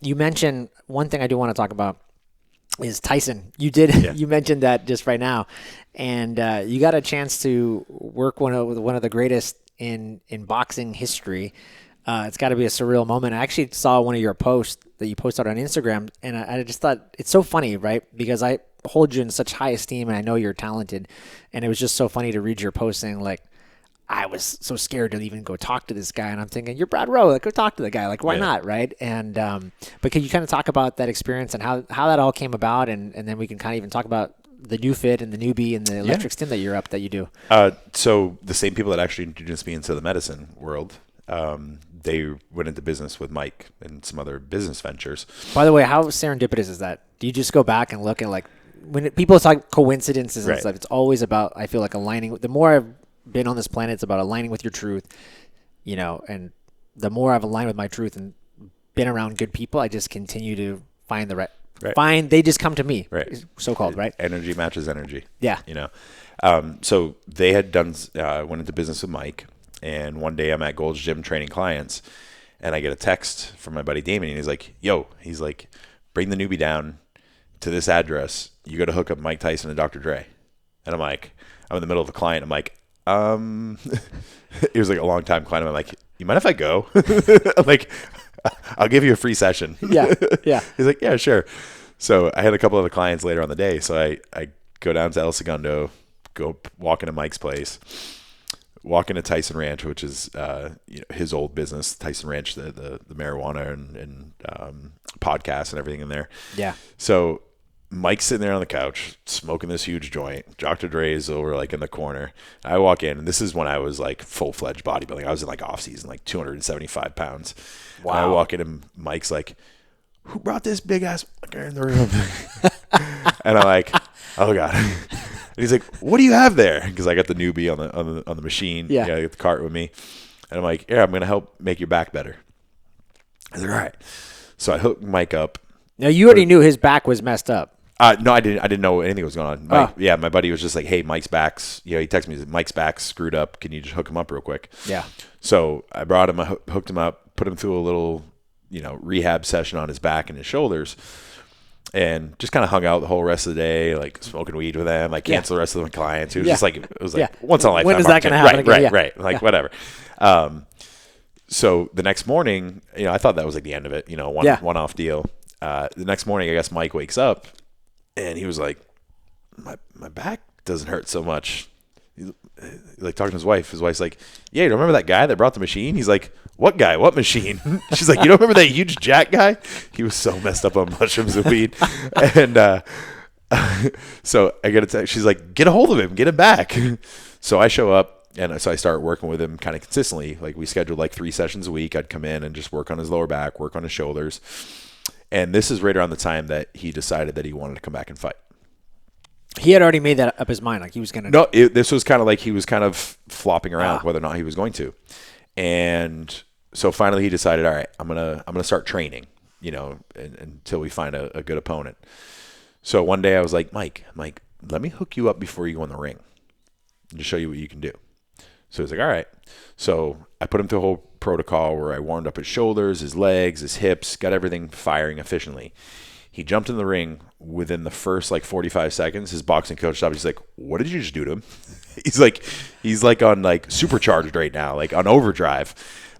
you mentioned one thing I do want to talk about is Tyson. You mentioned that just right now, and you got a chance to work one of the greatest in boxing history. It's got to be a surreal moment. I actually saw one of your posts that you posted on Instagram, and I just thought it's so funny, right? Because I hold you in such high esteem, and I know you're talented, and it was just so funny to read your post saying, like, I was so scared to even go talk to this guy, and I'm thinking, you're Brad Rowe, like, go talk to the guy, like, why not, right? And but can you kind of talk about that experience and how that all came about, and then we can kind of even talk about the new fit and the newbie and the electric stim that you do. So the same people that actually introduced me into the medicine world, they went into business with Mike and some other business ventures. By the way, how serendipitous is that? Do you just go back and look at, like, when people talk coincidences and stuff, it's always about, I feel like, aligning. The more I've been on this planet, it's about aligning with your truth, and the more I've aligned with my truth and been around good people, I just continue to find the right. They just come to me, right? So-called, right? Energy matches energy. Yeah. So they had went into business with Mike, and one day I'm at Gold's Gym training clients, and I get a text from my buddy Damien, and he's like, bring the newbie down to this address. You got to hook up Mike Tyson and Dr. Dre. And I'm in the middle of a client. I'm like, it was like a long time client. I'm like, you mind if I go? I'm like, I'll give you a free session. Yeah. He's like, yeah, sure. So I had a couple of the clients later on the day. So I go down to El Segundo, go walk into Mike's place, walk into Tyson Ranch, which is his old business, Tyson Ranch, the marijuana and podcasts and everything in there. Yeah. So Mike's sitting there on the couch smoking this huge joint. Dr. Dre is over like in the corner. I walk in, and this is when I was like full-fledged bodybuilding. I was in like off season, like 275 pounds. Wow. And I walk in, and Mike's like, who brought this big ass fucker in the room? And I'm like, oh God. And he's like, what do you have there? Because I got the newbie on the machine. Yeah. I got the cart with me. And I'm like, yeah, I'm going to help make your back better. I was like, all right. So I hooked Mike up. Now you already knew his back was messed up. No, I didn't know anything was going on. Mike, yeah, my buddy was just like, hey, Mike's back's, he texted me, Mike's back's screwed up. Can you just hook him up real quick? Yeah. So I brought him, I hooked him up, put him through a little, rehab session on his back and his shoulders, and just kind of hung out the whole rest of the day, like smoking weed with them. I canceled the rest of the clients. It was just like, once in a lifetime. When is that going to happen again? Right. Like, whatever. So the next morning, I thought that was like the end of it, one-off deal. The next morning, I guess Mike wakes up, and he was like, my back doesn't hurt so much. He's like talking to his wife. His wife's like, yeah, you don't remember that guy that brought the machine? He's like, what guy? What machine? She's like, you don't remember that huge Jack guy? He was so messed up on mushrooms and weed. And so I get a text. She's like, get a hold of him. Get him back. So I show up, and so I start working with him kind of consistently. Like we scheduled like 3 sessions a week. I'd come in and just work on his lower back, work on his shoulders. And this is right around the time that he decided that he wanted to come back and fight. He had already made that up his mind, like he was going to. No, this was kind of like he was kind of flopping around whether or not he was going to. And so finally he decided, all right, I'm gonna start training, until we find a good opponent. So one day I was like, Mike, let me hook you up before you go in the ring to show you what you can do. So he's like, all right. So I put him through a whole protocol where I warmed up his shoulders, his legs, his hips, got everything firing efficiently. He jumped in the ring. Within the first like 45 seconds, his boxing coach stopped. He's like, what did you just do to him? He's like on like supercharged right now, like on overdrive.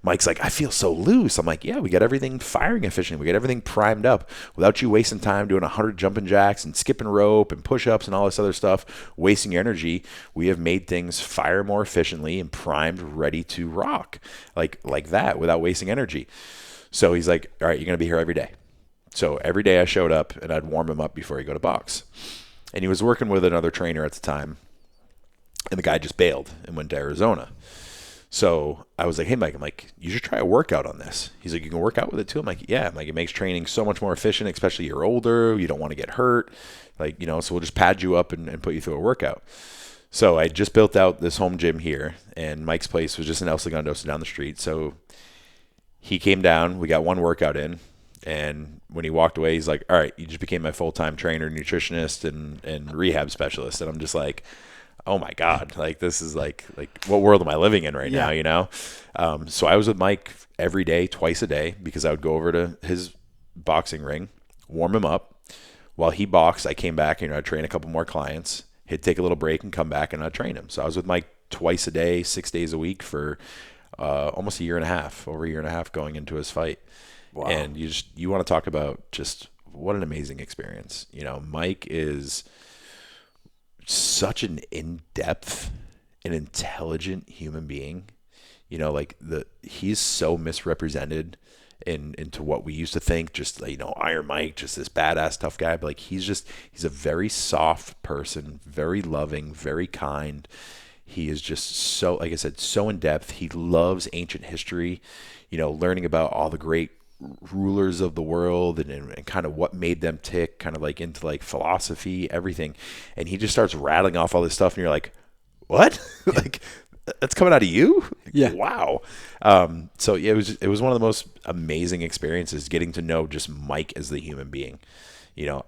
Mike's like, I feel so loose. I'm like, yeah, we got everything firing efficiently. We got everything primed up without you wasting time doing 100 jumping jacks and skipping rope and push-ups and all this other stuff, wasting your energy. We have made things fire more efficiently and primed, ready to rock like that without wasting energy. So he's like, all right, you're going to be here every day. So every day I showed up, and I'd warm him up before he go to box. And he was working with another trainer at the time, and the guy just bailed and went to Arizona. So I was like, hey, Mike, I'm like, you should try a workout on this. He's like, you can work out with it too? I'm like, yeah. I'm like, it makes training so much more efficient, especially you're older. You don't want to get hurt. Like, so we'll just pad you up and put you through a workout. So I just built out this home gym here, and Mike's place was just in El Segundo, so down the street. So he came down. We got one workout in. And when he walked away, he's like, all right, you just became my full-time trainer, nutritionist, and rehab specialist. And I'm just like, oh my God, like this is like what world am I living in right now, So I was with Mike every day, twice a day, because I would go over to his boxing ring, warm him up. While he boxed, I came back and I'd train a couple more clients. He'd take a little break and come back and I'd train him. So I was with Mike twice a day, 6 days a week for almost a year and a half, over a year and a half going into his fight. Wow. And you want to talk about just what an amazing experience. Mike is such an in-depth and intelligent human being. He's so misrepresented into what we used to think, just Iron Mike, just this badass tough guy. But he's a very soft person, very loving, very kind. He is just so, like I said, so in depth. He loves ancient history, learning about all the great rulers of the world and kind of what made them tick, kind of into philosophy, everything. And he just starts rattling off all this stuff and you're like, what? That's coming out of you? Yeah. Wow. So it was one of the most amazing experiences, getting to know just Mike as the human being,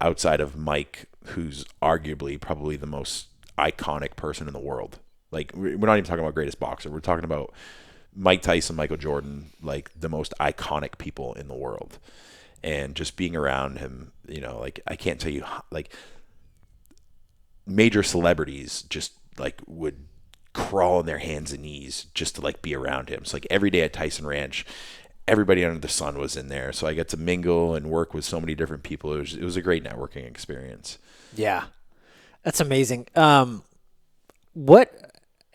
outside of Mike, who's arguably probably the most iconic person in the world. We're not even talking about greatest boxer. We're talking about Mike Tyson, Michael Jordan, the most iconic people in the world. And just being around him, I can't tell you, major celebrities just would crawl on their hands and knees just to be around him. So every day at Tyson Ranch, everybody under the sun was in there. So I got to mingle and work with so many different people. It was a great networking experience. Yeah. That's amazing.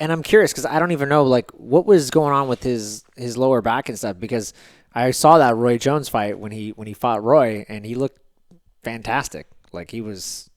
And I'm curious because I don't even know what was going on with his lower back and stuff, because I saw that Roy Jones fight when he fought Roy and he looked fantastic. He was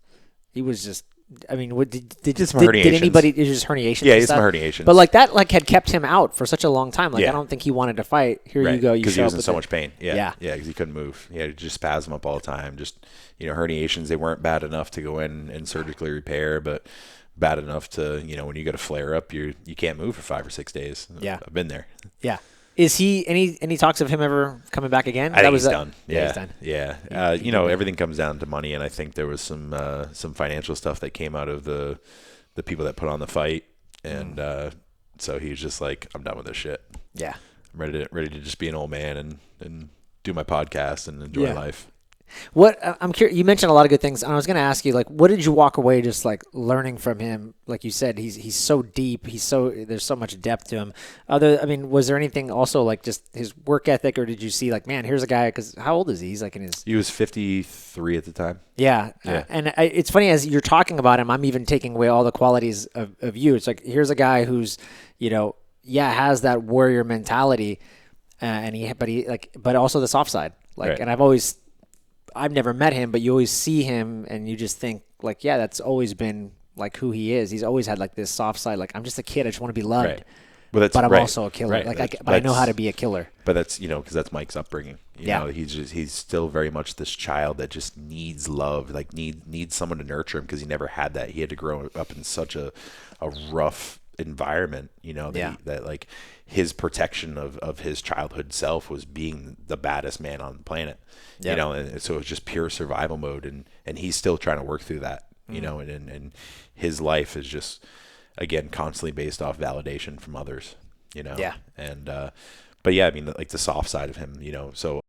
just, I mean, did anybody, it was just herniations? Yeah, it's some herniations. But that had kept him out for such a long time. I don't think he wanted to fight. Here right. you go. Because he was in so much pain. Yeah. Yeah, because he couldn't move. He had to just spasm up all the time. Just, herniations, they weren't bad enough to go in and surgically repair, but bad enough to, when you get a flare up, you can't move for 5 or 6 days. Yeah. I've been there. Yeah. Is he any talks of him ever coming back again? I think he's done. Yeah. He's done. Yeah. Everything comes down to money, and I think there was some financial stuff that came out of the people that put on the fight, and so he was just like, I'm done with this shit. Yeah. I'm ready to just be an old man and do my podcast and enjoy life. What I'm curious, you mentioned a lot of good things, and I was going to ask you, what did you walk away just learning from him? Like you said, he's so deep, there's so much depth to him. Was there anything also just his work ethic, or did you see man, here's a guy? Because how old is he? He's he was 53 at the time. Yeah. And it's funny, as you're talking about him, I'm even taking away all the qualities of you. It's here's a guy who's has that warrior mentality, but also the soft side. Right. And I've never met him, but you always see him and you just think that's always been who he is. He's always had this soft side. I'm just a kid. I just want to be loved. Right. Well, but I'm also a killer. Right. But I know how to be a killer. But that's, because that's Mike's upbringing. You know, he's still very much this child that just needs love, needs someone to nurture him, because he never had that. He had to grow up in such a rough environment, that his protection of his childhood self was being the baddest man on the planet. And so it was just pure survival mode, and he's still trying to work through that, and his life is just, again, constantly based off validation from others, Yeah. And but yeah, I mean, the soft side of him, so